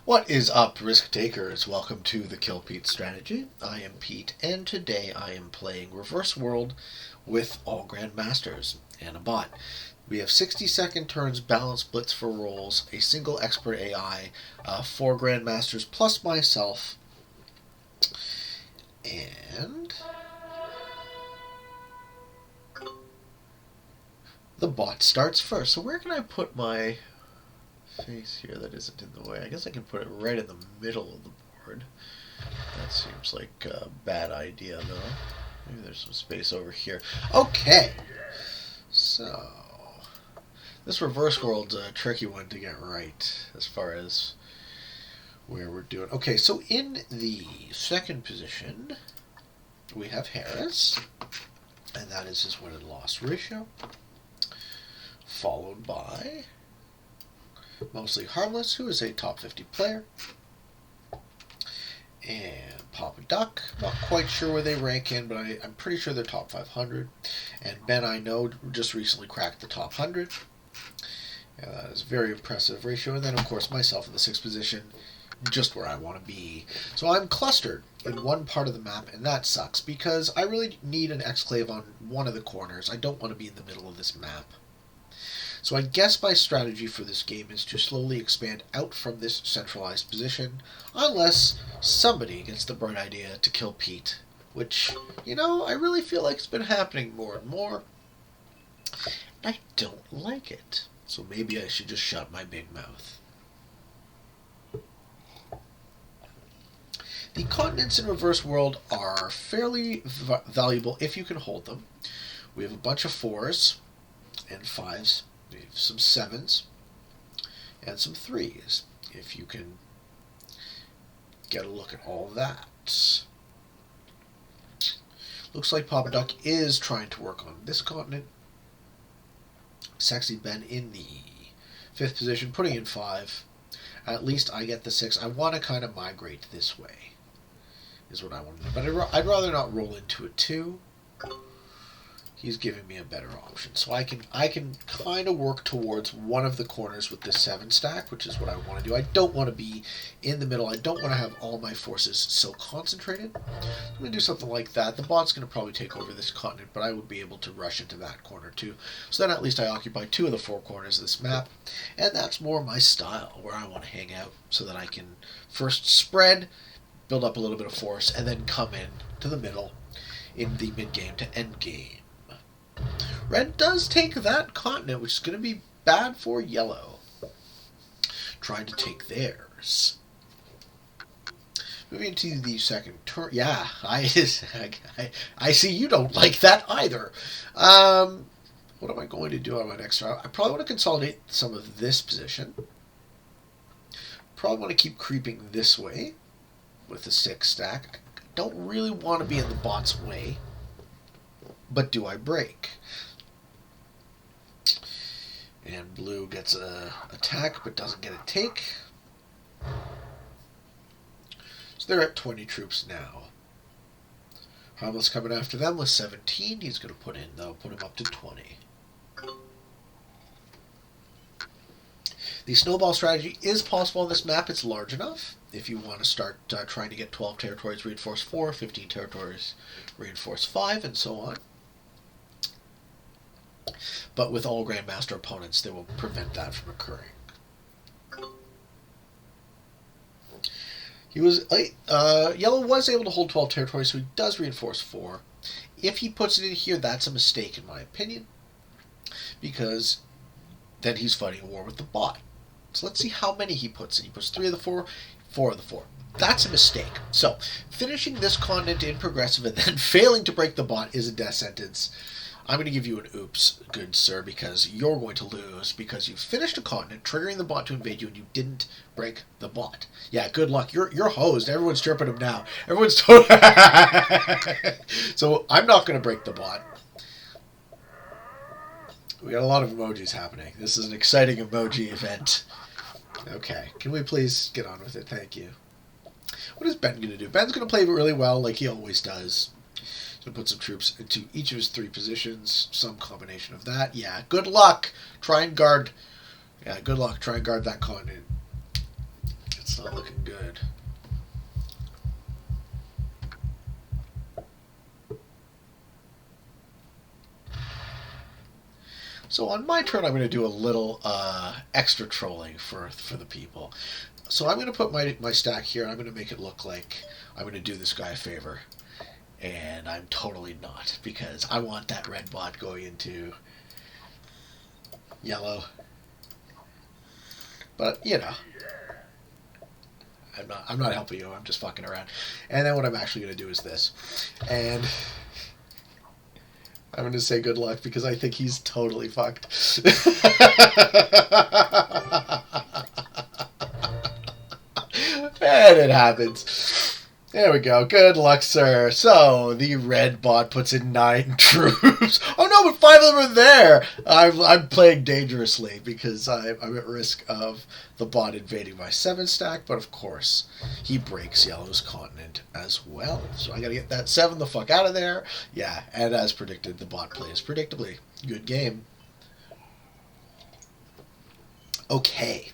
What is up, risk takers? Welcome to the Kill Pete strategy. I am Pete, and today I am playing Reverse World with all Grandmasters and a bot. We have 60-second turns, balanced blitz for rolls, a single expert AI, 4 Grandmasters plus myself, and the bot starts first. So where can I put my face here that isn't in the way? I guess I can put it right in the middle of the board. That seems like a bad idea, though. Maybe there's some space over here. Okay, so this reverse world's a tricky one to get right as far as where we're doing. Okay, so in the second position, we have Harris, and that is his win and loss ratio, followed by Mostly Harmless, who is a top 50 player, and Papa Duck, not quite sure where they rank in, but I'm pretty sure they're top 500, and Ben, I know, just recently cracked the top 100. Yeah, that is a very impressive ratio, and then of course myself in the 6th position, just where I want to be. So I'm clustered in one part of the map, and that sucks, because I really need an exclave on one of the corners. I don't want to be in the middle of this map. So I guess my strategy for this game is to slowly expand out from this centralized position, unless somebody gets the bright idea to kill Pete, which, you know, I really feel like it's been happening more and more, and I don't like it. So maybe I should just shut my big mouth. The continents in Reverse World are fairly valuable if you can hold them. We have a bunch of 4s and 5s. We have some 7s and some 3s, if you can get a look at all that. Looks like Papa Duck is trying to work on this continent. Sexy Ben in the 5th position, putting in 5. At least I get the 6. I want to kind of migrate this way, is what I want to do. But I'd rather not roll into a 2. He's giving me a better option. So I can kind of work towards one of the corners with the 7 stack, which is what I want to do. I don't want to be in the middle. I don't want to have all my forces so concentrated. I'm going to do something like that. The bot's going to probably take over this continent, but I would be able to rush into that corner too. So then at least I occupy 2 of the 4 corners of this map, and that's more my style, where I want to hang out so that I can first spread, build up a little bit of force, and then come in to the middle in the mid-game to endgame. Red does take that continent, which is going to be bad for yellow. Trying to take theirs. Moving to the second turn. Yeah, I see you don't like that either. What am I going to do on my next round? I probably want to consolidate some of this position. Probably want to keep creeping this way with the 6 stack. I don't really want to be in the bot's way. But do I break? And blue gets a attack, but doesn't get a take. So they're at 20 troops now. Harmless coming after them with 17. He's going to put him up to 20. The snowball strategy is possible on this map. It's large enough. If you want to start trying to get 12 territories, reinforce 4, 15 territories, reinforce 5, and so on. But with all Grandmaster opponents, they will prevent that from occurring. Yellow was able to hold 12 territories, so he does reinforce 4. If he puts it in here, that's a mistake in my opinion, because then he's fighting a war with the bot. So let's see how many he puts in. He puts 3 of the 4, 4 of the 4. That's a mistake. So finishing this continent in progressive and then failing to break the bot is a death sentence. I'm going to give you an oops, good sir, because you're going to lose because you finished a continent, triggering the bot to invade you, and you didn't break the bot. Yeah, good luck. You're hosed. Everyone's chirping him now. Everyone's So I'm not going to break the bot. We got a lot of emojis happening. This is an exciting emoji event. Okay, can we please get on with it? Thank you. What is Ben going to do? Ben's going to play really well, like he always does. To put some troops into each of his 3 positions, some combination of that. Yeah, good luck. Try and guard. Yeah, good luck. Try and guard that continent. It's It's not looking good. So on my turn, I'm going to do a little extra trolling for the people. So I'm going to put my stack here. I'm going to make it look like I'm going to do this guy a favor. And I'm totally not, because I want that red bot going into yellow. But, you know, I'm not helping you. I'm just fucking around. And then what I'm actually going to do is this. And I'm going to say good luck because I think he's totally fucked. And it happens. There we go. Good luck, sir. So, the red bot puts in 9 troops. Oh no, but 5 of them are there! I'm playing dangerously because I'm at risk of the bot invading my 7 stack, but of course, he breaks yellow's continent as well. So I gotta get that 7 the fuck out of there. Yeah, and as predicted, the bot plays predictably. Good game. Okay.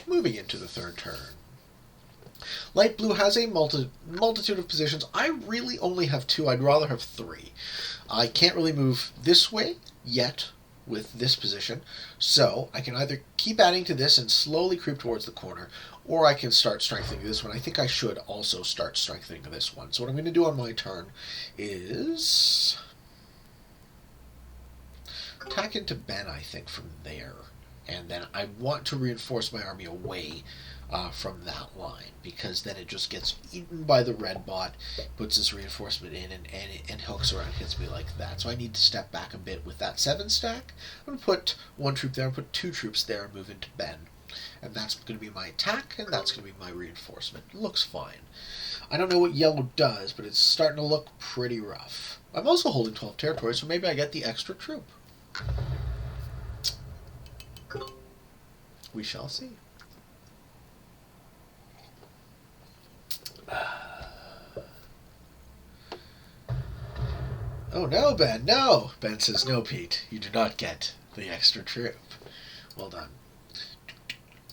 Moving into the third turn. Light blue has a multitude of positions. I really only have 2. I'd rather have 3. I can't really move this way yet with this position, so I can either keep adding to this and slowly creep towards the corner, or I can start strengthening this one. I think I should also start strengthening this one. So what I'm going to do on my turn is attack into Ben, I think, from there. And then I want to reinforce my army away from that line, because then it just gets eaten by the red bot, puts this reinforcement in, and hooks around, hits me like that. So I need to step back a bit with that 7 stack. I'm going to put 1 troop there, and put 2 troops there, and move into Ben. And that's going to be my attack, and that's going to be my reinforcement. It looks fine. I don't know what yellow does, but it's starting to look pretty rough. I'm also holding 12 territories, so maybe I get the extra troop. We shall see. Oh no, Ben, no! Ben says, no, Pete, you do not get the extra troop. Well done.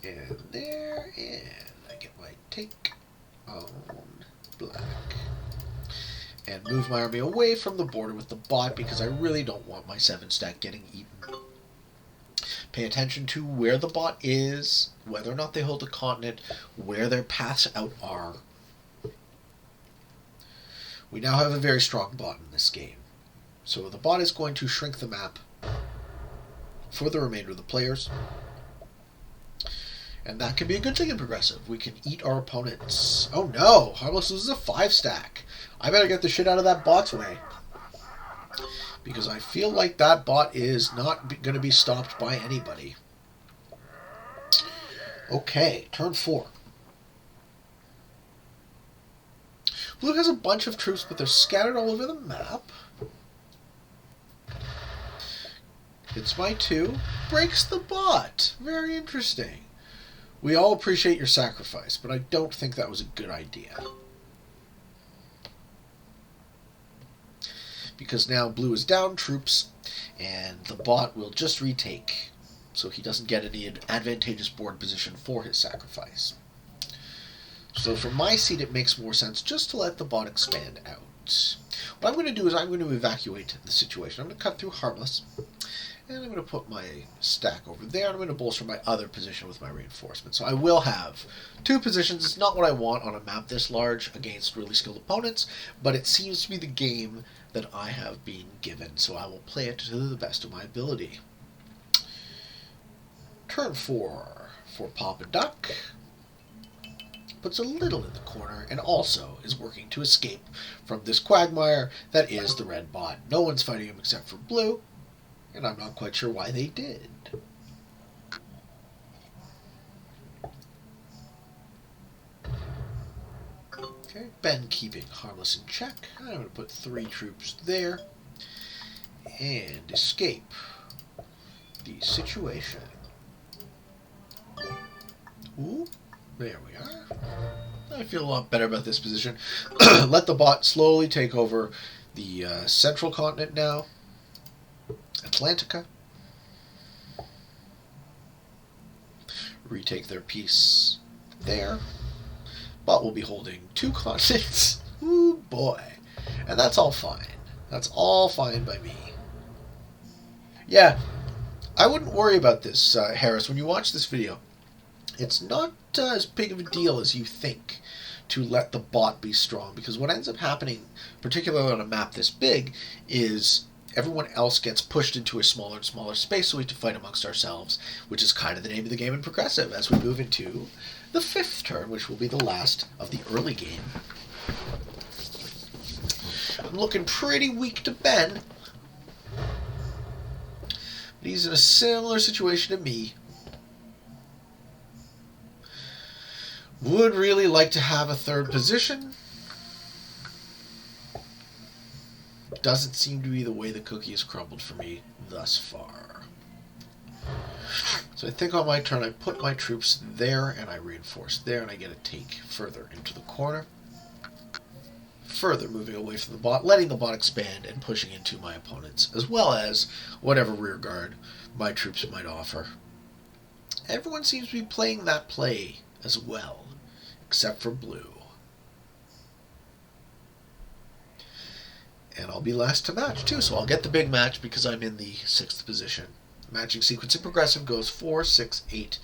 And there, and I get my take on black. And move my army away from the border with the bot, because I really don't want my 7 stack getting eaten. Pay attention to where the bot is, whether or not they hold a continent, where their paths out are. We now have a very strong bot in this game. So the bot is going to shrink the map for the remainder of the players. And that can be a good thing in progressive. We can eat our opponents. Oh no! Harmless loses a 5 stack. I better get the shit out of that bot's way, because I feel like that bot is not going to be stopped by anybody. Okay, turn 4. Blue has a bunch of troops, but they're scattered all over the map. Hits my 2. Breaks the bot. Very interesting. We all appreciate your sacrifice, but I don't think that was a good idea. Because now blue is down troops, and the bot will just retake, so he doesn't get any advantageous board position for his sacrifice. So from my seat, it makes more sense just to let the bot expand out. What I'm going to do is I'm going to evacuate the situation. I'm going to cut through Harmless, and I'm going to put my stack over there. I'm going to bolster my other position with my reinforcement. So I will have 2 positions. It's not what I want on a map this large against really skilled opponents, but it seems to be the game that I have been given, so I will play it to the best of my ability. Turn 4 for Papa Duck. Puts a little in the corner, and also is working to escape from this quagmire that is the red bot. No one's fighting him except for blue, and I'm not quite sure why they did. Okay, Ben keeping Harmless in check. I'm going to put 3 troops there, and escape the situation. Ooh. There we are. I feel a lot better about this position. Let the bot slowly take over the central continent now. Atlantica. Retake their piece there. But we'll be holding 2 continents. Ooh, boy. And that's all fine. That's all fine by me. Yeah, I wouldn't worry about this, Harris. When you watch this video, it's not as big of a deal as you think to let the bot be strong, because what ends up happening, particularly on a map this big, is everyone else gets pushed into a smaller and smaller space, so we have to fight amongst ourselves, which is kind of the name of the game in Progressive, as we move into the 5th turn, which will be the last of the early game. I'm looking pretty weak to Ben. But he's in a similar situation to me. Would really like to have a 3rd position. Doesn't seem to be the way the cookie has crumbled for me thus far. So I think on my turn I put my troops there and I reinforce there and I get a take further into the corner. Further moving away from the bot, letting the bot expand and pushing into my opponents, as well as whatever rear guard my troops might offer. Everyone seems to be playing that play as well, except for blue. And I'll be last to match too, so I'll get the big match because I'm in the 6th position. Matching sequence in Progressive goes 4, 6, 8,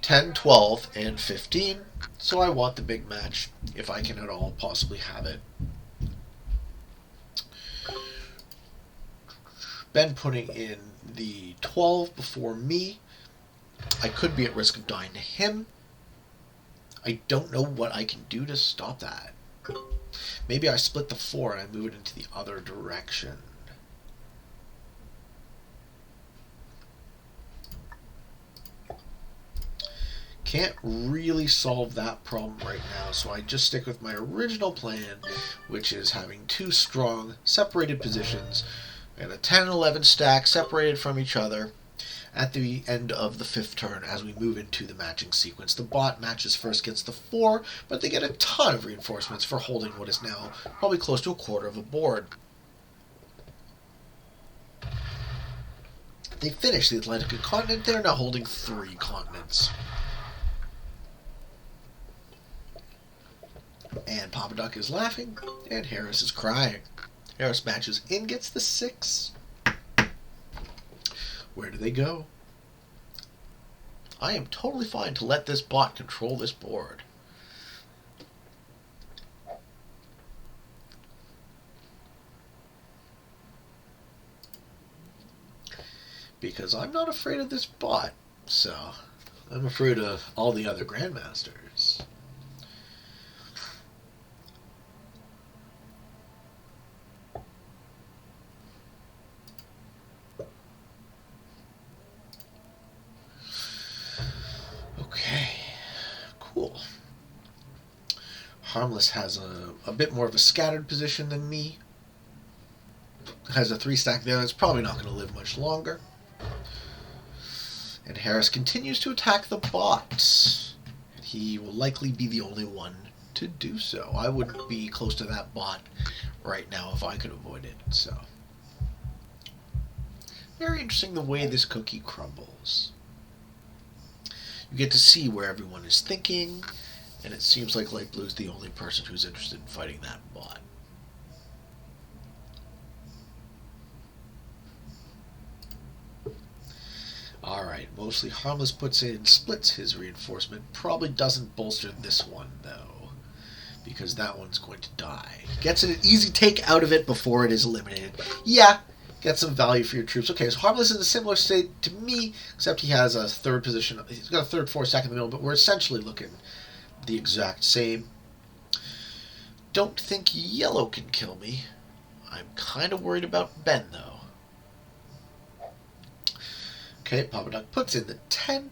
10, 12, and 15. So I want the big match if I can at all possibly have it. Ben putting in the 12 before me. I could be at risk of dying to him. I don't know what I can do to stop that. Maybe I split the 4 and I move it into the other direction. Can't really solve that problem right now, so I just stick with my original plan, which is having 2 strong, separated positions, and a 10 and 11 stack separated from each other at the end of the 5th turn as we move into the matching sequence. The bot matches first, gets the 4, but they get a ton of reinforcements for holding what is now probably close to a quarter of a board. They finish the Atlantic continent. They're now holding 3 continents. And Papa Duck is laughing, and Harris is crying. Harris matches in, gets the 6. Where do they go? I am totally fine to let this bot control this board. Because I'm not afraid of this bot, so I'm afraid of all the other Grandmasters. Okay, cool. Harmless has a bit more of a scattered position than me. Has a 3 stack there that's probably not going to live much longer. And Harris continues to attack the bot. He will likely be the only one to do so. I wouldn't be close to that bot right now if I could avoid it. So, very interesting the way this cookie crumbles. You get to see where everyone is thinking, and it seems like Light Blue is the only person who's interested in fighting that bot. Alright, mostly Harmless puts in, splits his reinforcement. Probably doesn't bolster this one, though, because that one's going to die. Gets an easy take out of it before it is eliminated. Yeah, get some value for your troops. Okay, so Harmless is in a similar state to me, except he has a 3rd position. He's got a 3rd, 4th stack in the middle, but we're essentially looking the exact same. Don't think yellow can kill me. I'm kind of worried about Ben, though. Okay, Papa Duck puts in the 10.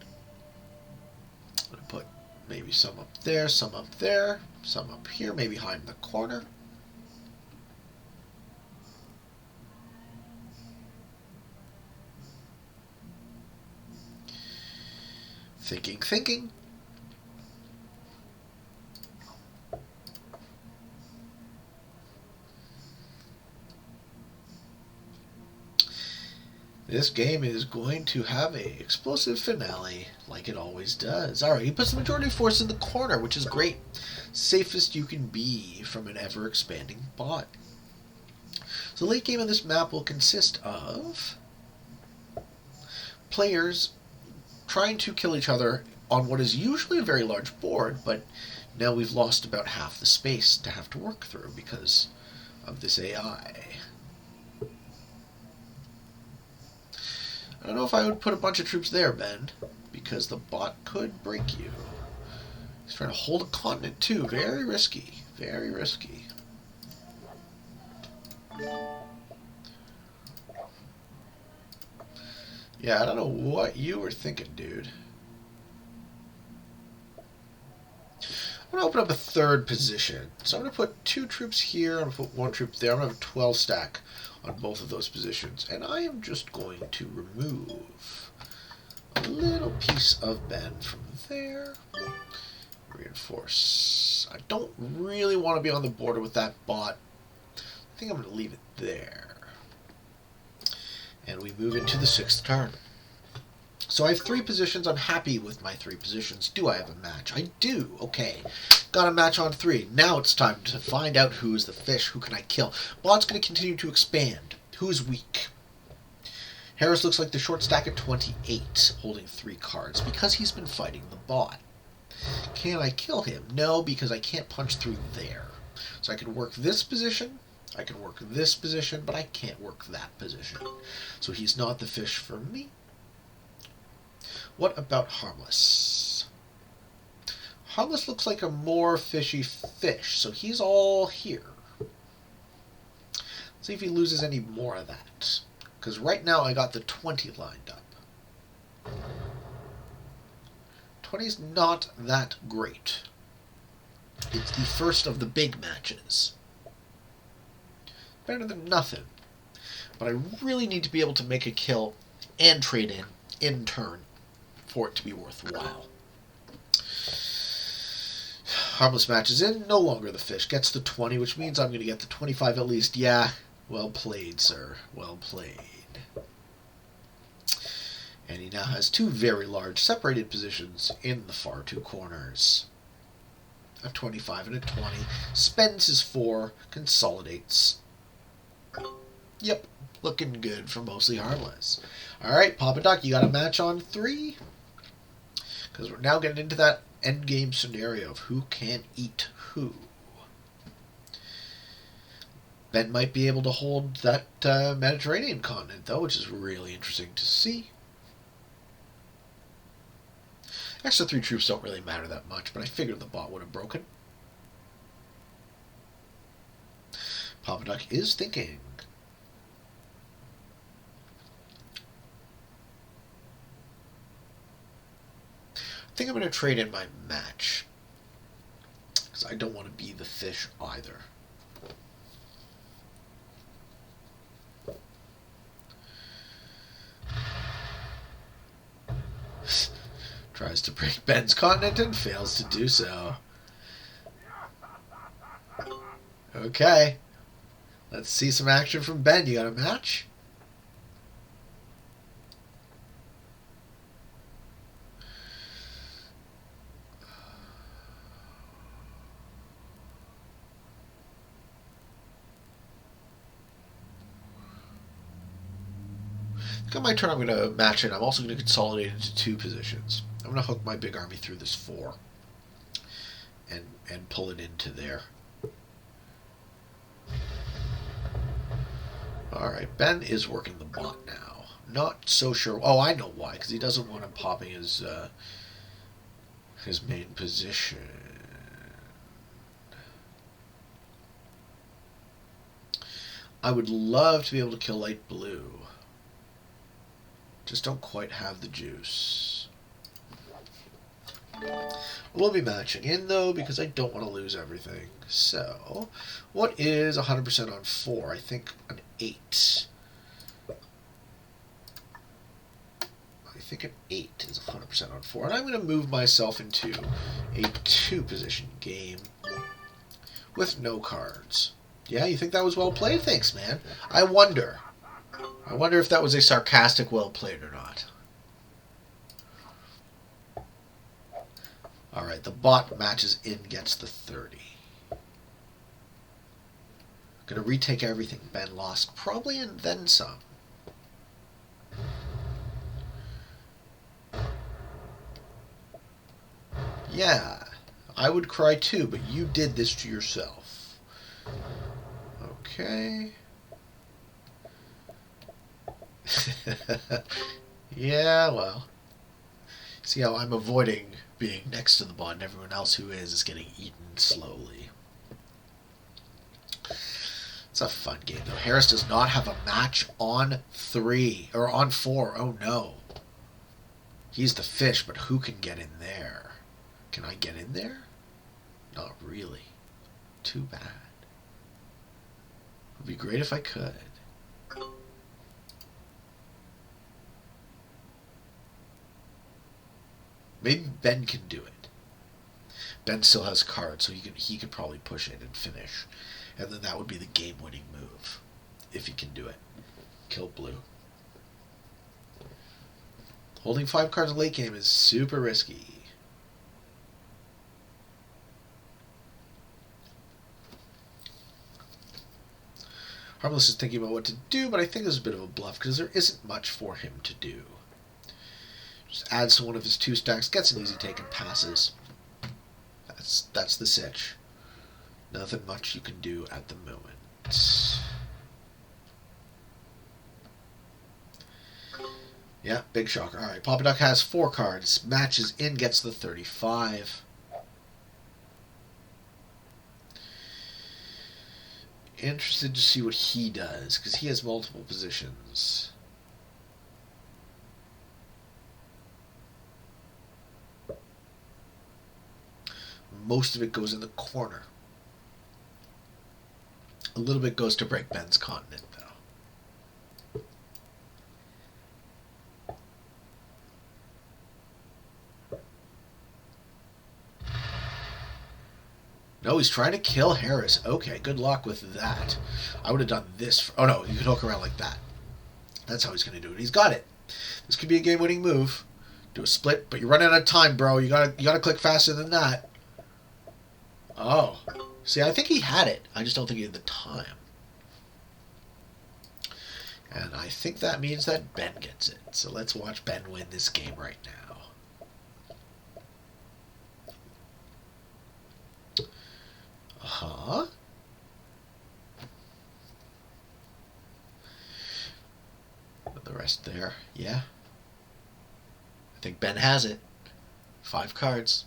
I'm going to put maybe some up there, some up there, some up here, maybe hide in the corner. Thinking. This game is going to have a explosive finale, like it always does. Alright, he puts the majority force in the corner, which is great. Safest you can be from an ever-expanding bot. So the late game of this map will consist of players trying to kill each other on what is usually a very large board, but now we've lost about half the space to have to work through because of this AI. I don't know if I would put a bunch of troops there, Ben, because the bot could break you. He's trying to hold a continent, too. Very risky. Very risky. Yeah, I don't know what you were thinking, dude. I'm going to open up a third position. So I'm going to put 2 troops here. I'm going to put 1 troop there. I'm going to have a 12 stack on both of those positions. And I am just going to remove a little piece of Ben from there. Reinforce. I don't really want to be on the border with that bot. I think I'm going to leave it there. And we move into the 6th turn. So I have 3 positions. I'm happy with my 3 positions. Do I have a match? I do. Okay. Got a match on 3. Now it's time to find out who is the fish. Who can I kill? Bot's going to continue to expand. Who is weak? Harris looks like the short stack at 28, holding 3 cards, because he's been fighting the bot. Can I kill him? No, because I can't punch through there. So I can work this position. I can work this position, but I can't work that position. So he's not the fish for me. What about Harmless? Harmless looks like a more fishy fish, so he's all here. Let's see if he loses any more of that. Because right now I got the 20 lined up. 20's not that great. It's the first of the big matches. Better than nothing. But I really need to be able to make a kill and trade in turn for it to be worthwhile. Harmless matches in, no longer the fish. Gets the 20, which means I'm going to get the 25 at least. Yeah, well played, sir. Well played. And he now has 2 very large separated positions in the far 2 corners. A 25 and a 20. Spends his 4, consolidates. Yep, looking good for mostly Harmless. Alright, Papa Doc, you got a match on 3? Because we're now getting into that endgame scenario of who can eat who. Ben might be able to hold that Mediterranean continent, though, which is really interesting to see. Extra 3 troops don't really matter that much, but I figured the bot would have broken. Papa Duck is thinking. I think I'm going to trade in my match. Because I don't want to be the fish either. Tries to break Ben's continent and fails to do so. Okay. Let's see some action from Ben. You got a match? On my turn, I'm going to match it. I'm also going to consolidate into 2 positions. I'm going to hook my big army through this 4 and pull it into there. Alright, Ben is working the bot now. Not so sure. Oh, I know why. Because he doesn't want him popping his main position. I would love to be able to kill light blue. Just don't quite have the juice. We'll be matching in, though, because I don't want to lose everything. So, what is 100% on 4? I think an 8. I think an 8 is 100% on 4. And I'm going to move myself into a 2-position game with no cards. Yeah, you think that was well played? Thanks, man. I wonder. I wonder if that was a sarcastic well played or not. Alright, the bot matches in, gets the 30. Gonna retake everything Ben lost, probably, and then some. Yeah, I would cry too, but you did this to yourself. Okay. Yeah, well. See how I'm avoiding being next to the bot, and everyone else who is getting eaten slowly. It's a fun game, though. Harris does not have a match on 3, or on 4. Oh, no. He's the fish, but who can get in there? Can I get in there? Not really. Too bad. It would be great if I could. Maybe Ben can do it. Ben still has cards, so he could probably push it and finish. And then that would be the game-winning move, if he can do it. Kill blue. Holding 5 cards in late game is super risky. Harmless is thinking about what to do, but I think this is a bit of a bluff, because there isn't much for him to do. Just adds to one of his 2 stacks, gets an easy take, and passes. That's the sitch. Nothing much you can do at the moment. Yeah, big shocker. Alright, Papa Duck has 4 cards. Matches in, gets the 35. Interested to see what he does, because he has multiple positions. Most of it goes in the corner. A little bit goes to break Ben's continent, though. No, he's trying to kill Harris. Okay, good luck with that. I would have done this. Oh, no, you can hook around like that. That's how he's going to do it. He's got it. This could be a game-winning move. Do a split, but you're running out of time, bro. You gotta click faster than that. Oh. See, I think he had it. I just don't think he had the time. And I think that means that Ben gets it. So let's watch Ben win this game right now. Uh-huh. The rest there. Yeah. I think Ben has it. 5 cards.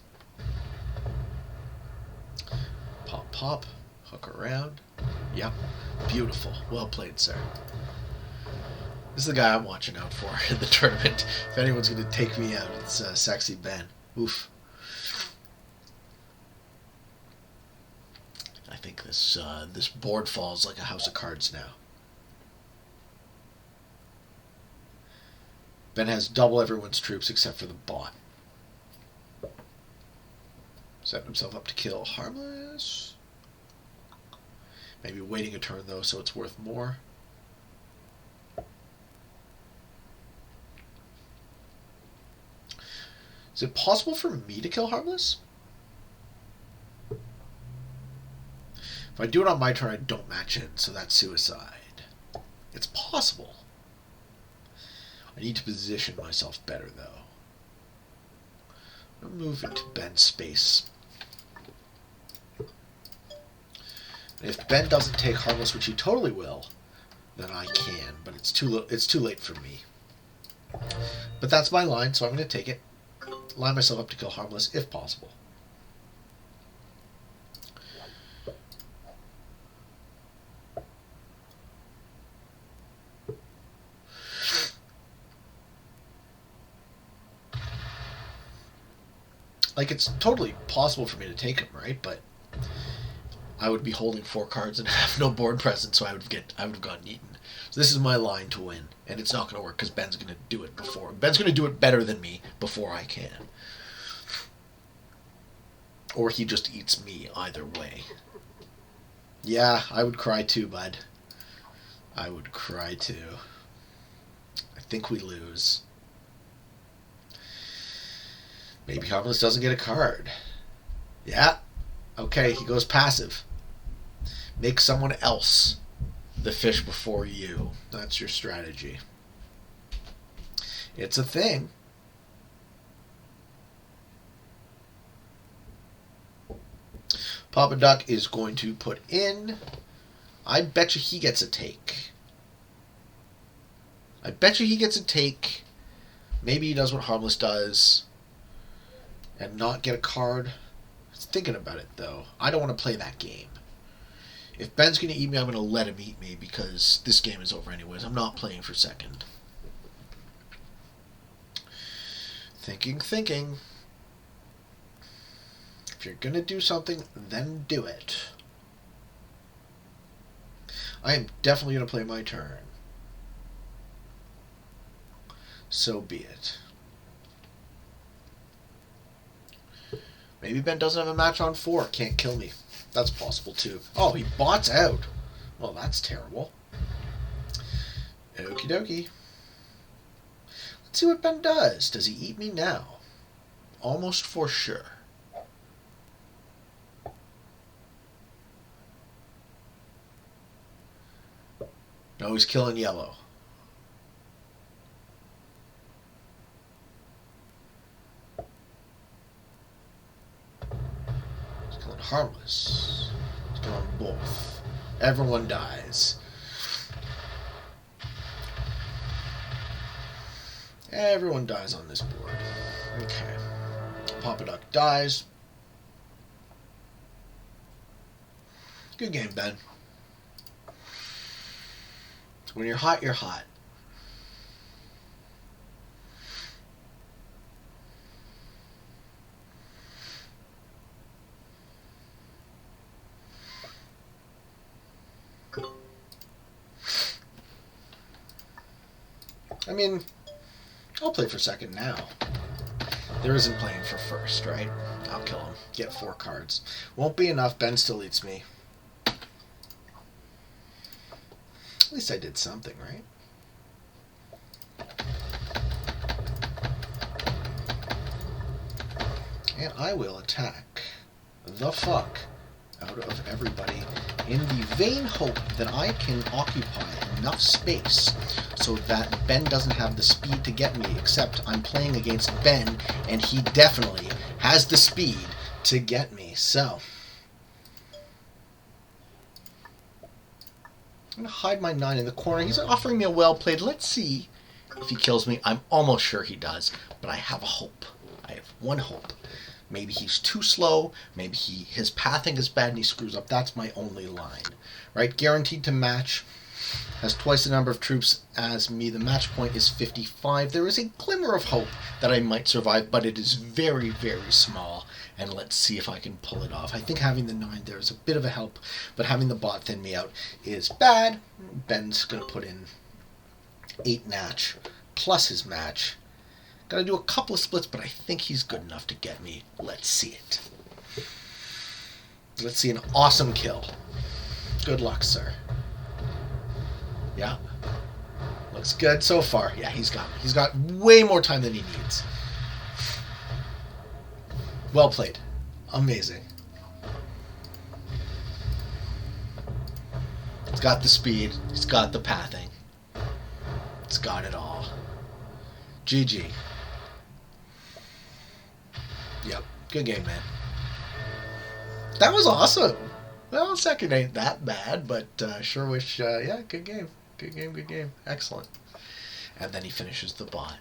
Pop, pop. Hook around. Yep. Beautiful. Well played, sir. This is the guy I'm watching out for in the tournament. If anyone's going to take me out, it's Sexy Ben. Oof. I think this board falls like a house of cards now. Ben has double everyone's troops except for the bot. Setting himself up to kill Harmless. Maybe waiting a turn, though, so it's worth more. Is it possible for me to kill Harmless? If I do it on my turn, I don't match in, so that's suicide. It's possible. I need to position myself better, though. I'm going to move into Ben's space. And if Ben doesn't take Harmless, which he totally will, then I can, but it's too late for me. But that's my line, so I'm going to take it. Line myself up to kill Harmless, if possible. Like, it's totally possible for me to take him, right? But I would be holding 4 cards and have no board presence, so I would have gotten eaten. So this is my line to win, and it's not going to work because Ben's going to do it before. Ben's going to do it better than me before I can. Or he just eats me, either way. Yeah, I would cry too, bud. I would cry too. think we lose. Maybe Harmless doesn't get a card. Yeah. Okay, he goes passive. Make someone else the fish before you. That's your strategy. It's a thing. Papa Duck is going to put in. I bet you he gets a take. I bet you he gets a take. Maybe he does what Harmless does and not get a card. I was thinking about it, though. I don't want to play that game. If Ben's going to eat me, I'm going to let him eat me because this game is over anyways. I'm not playing for second. Thinking. If you're going to do something, then do it. I am definitely going to play my turn. So be it. Maybe Ben doesn't have a match on 4. Can't kill me. That's possible too. Oh, he bots out. Well, that's terrible. Okie dokie. Let's see what Ben does. Does he eat me now? Almost for sure. No, he's killing yellow. He's killing Harmless. He's killing both. Everyone dies. Everyone dies on this board. Okay. Papa Duck dies. Good game, Ben. When you're hot, you're hot. I mean, I'll play for second now. There isn't playing for first, right? I'll kill him. Get 4 cards. Won't be enough. Ben still eats me. At least I did something, right? And I will attack the fuck out of everybody in the vain hope that I can occupy enough space so that Ben doesn't have the speed to get me, except I'm playing against Ben and he definitely has the speed to get me. So I'm going to hide my 9 in the corner. He's offering me a well played. Let's see if he kills me. I'm almost sure he does, but I have a hope. I have one hope. Maybe he's too slow. Maybe his pathing is bad and he screws up. That's my only line. Right? Guaranteed to match. Has twice the number of troops as me. The match point is 55. There is a glimmer of hope that I might survive, but it is very, very small. And let's see if I can pull it off. I think having the 9 there is a bit of a help, but having the bot thin me out is bad. Ben's going to put in 8 match plus his match. Got to do a couple of splits, but I think he's good enough to get me. Let's see it. Let's see an awesome kill. Good luck, sir. Yeah. Looks good so far. Yeah, he's got me. He's got way more time than he needs. Well played. Amazing. He's got the speed. He's got the pathing. It's got it all. GG. Yep. Good game, man. That was awesome. Well, second ain't that bad, but sure wish, yeah, good game. Good game. Excellent. And then he finishes the bot.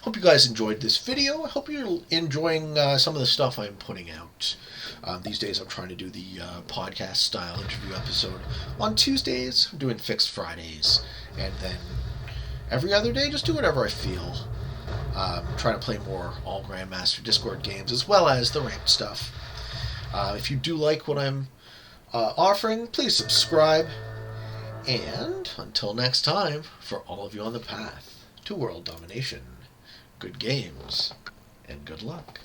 Hope you guys enjoyed this video. I hope you're enjoying some of the stuff I'm putting out. These days I'm trying to do the podcast style interview episode on Tuesdays. I'm doing fixed Fridays. And then every other day, just do whatever I feel. Trying to play more all Grandmaster Discord games as well as the ranked stuff. If you do like what I'm offering, please subscribe. And until next time, for all of you on the path to world domination, good games and good luck.